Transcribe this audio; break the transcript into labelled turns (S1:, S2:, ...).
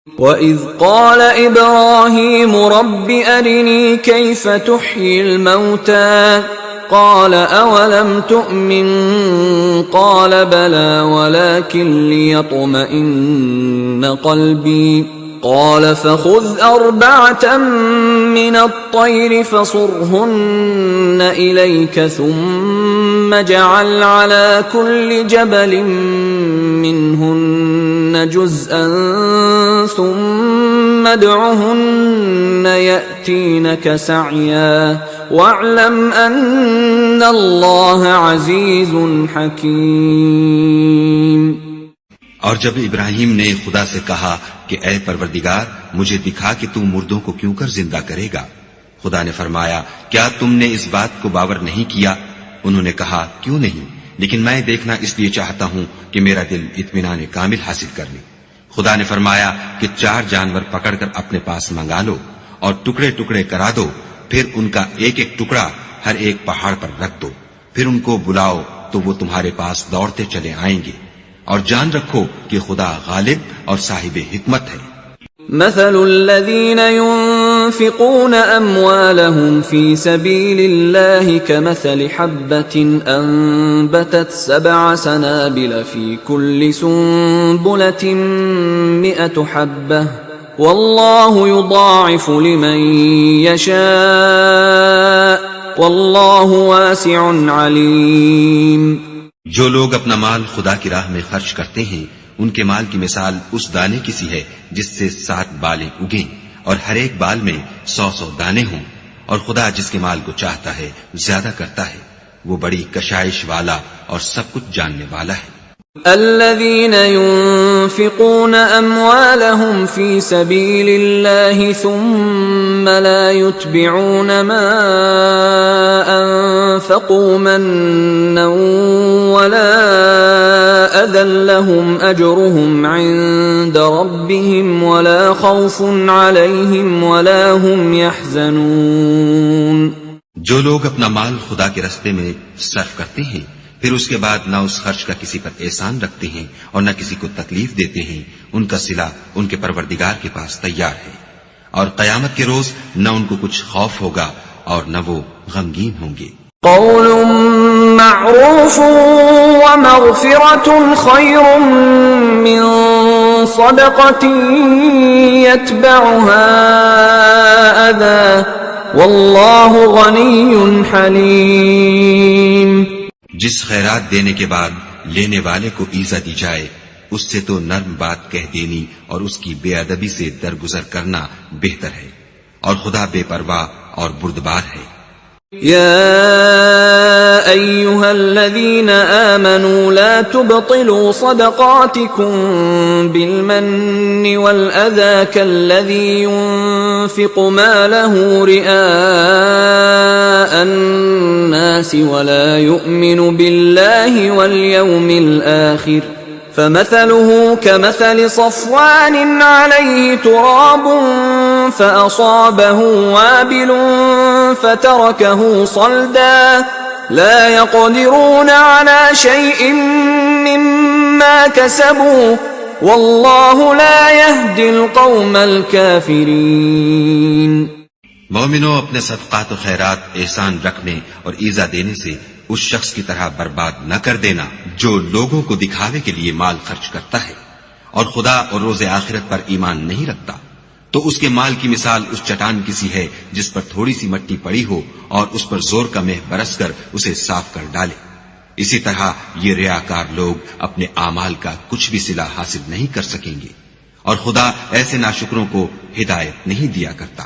S1: وَإِذْ قَالَ إِبْرَاهِيمُ رَبِّ أَرِنِي كَيْفَ تُحْيِي الْمَوْتَى قَالَ أَوَلَمْ تُؤْمِنْ قَالَ بَلَى وَلَكِنْ لِيَطْمَئِنَّ قَلْبِي قَالَ فَخُذْ أَرْبَعَةً مِّنَ الطَّيْرِ فَصُرْهُنَّ إِلَيْكَ ثُمَّ اجْعَلْ عَلَى كُلِّ جَبَلٍ مِّنْهُنَّ جُزْءًا ثُمَّ ادْعُهُنَّ يَأْتِينَكَ سَعْيًا وَاعْلَمْ أَنَّ اللَّهَ عَزِيزٌ حَكِيمٌ۔
S2: اور جب ابراہیم نے خدا سے کہا کہ اے پروردگار مجھے دکھا کہ تو مردوں کو کیوں کر زندہ کرے گا، خدا نے فرمایا کیا تم نے اس بات کو باور نہیں کیا؟ انہوں نے کہا کیوں نہیں، لیکن میں دیکھنا اس لیے چاہتا ہوں کہ میرا دل اطمینان کامل حاصل کر لے۔ خدا نے فرمایا کہ 4 جانور پکڑ کر اپنے پاس منگا لو اور ٹکڑے ٹکڑے کرا دو، پھر ان کا ایک ایک ٹکڑا ہر ایک پہاڑ پر رکھ دو، پھر ان کو بلاؤ تو وہ تمہارے پاس دوڑتے چلے آئیں گے، اور جان رکھو کہ خدا غالب اور صاحب حکمت ہے۔
S1: مثل الذين ينفقون أموالهم في سبيل الله كمثل حبة أنبتت 7 سنابل في كل سنبلة 100 حبة والله يضاعف لمن يشاء والله واسع عليم۔
S2: جو لوگ اپنا مال خدا کی راہ میں خرچ کرتے ہیں ان کے مال کی مثال اس دانے کی سی ہے جس سے 7 بالیں اگیں اور ہر ایک بال میں 100 دانے ہوں، اور خدا جس کے مال کو چاہتا ہے زیادہ کرتا ہے، وہ بڑی کشائش والا اور سب کچھ جاننے والا ہے۔
S1: الذين ينفقون أموالهم في سبيل الله ثم لا يتبعون ما أنفقوا منا ولا أذى لهم أجرهم عند ربهم ولا خوف عليهم ولا هم يحزنون۔
S2: جو لوگ اپنا مال خدا کے راستے میں صرف کرتے ہیں پھر اس کے بعد نہ اس خرچ کا کسی پر احسان رکھتے ہیں اور نہ کسی کو تکلیف دیتے ہیں، ان کا صلہ ان کے پروردگار کے پاس تیار ہے، اور قیامت کے روز نہ ان کو کچھ خوف ہوگا اور نہ وہ غمگین ہوں گے۔
S1: قول معروف ومغفرة خير من صدقة يتبعها أذى والله غني حليم۔
S2: جس خیرات دینے کے بعد لینے والے کو ایزا دی جائے اس سے تو نرم بات کہہ دینی اور اس کی بے ادبی سے درگزر کرنا بہتر ہے، اور خدا بے پرواہ اور بردبار ہے۔
S1: يا أيها الذين آمنوا لا تبطلوا صدقاتكم بالمن والأذى كالذي ينفق ماله رئاء الناس ولا يؤمن بالله واليوم الآخر فمثله كمثل صفوان عليه تراب فأصابه وابل فتركه صلدا لا يقدرون على شيء مما كسبوا والله لا يهدي القوم الكافرين۔
S2: مومنوں اپنے صدقات و خیرات احسان رکھنے اور ایزا دینے سے اس شخص کی طرح برباد نہ کر دینا جو لوگوں کو دکھاوے کے لیے مال خرچ کرتا ہے اور خدا اور روز آخرت پر ایمان نہیں رکھتا، تو اس کے مال کی مثال اس چٹان کی سی ہے جس پر تھوڑی سی مٹی پڑی ہو اور اس پر زور کا مہ برس کر اسے صاف کر ڈالے۔ اسی طرح یہ ریاکار لوگ اپنے اعمال کا کچھ بھی صلہ حاصل نہیں کر سکیں گے، اور خدا ایسے ناشکروں کو ہدایت نہیں دیا کرتا۔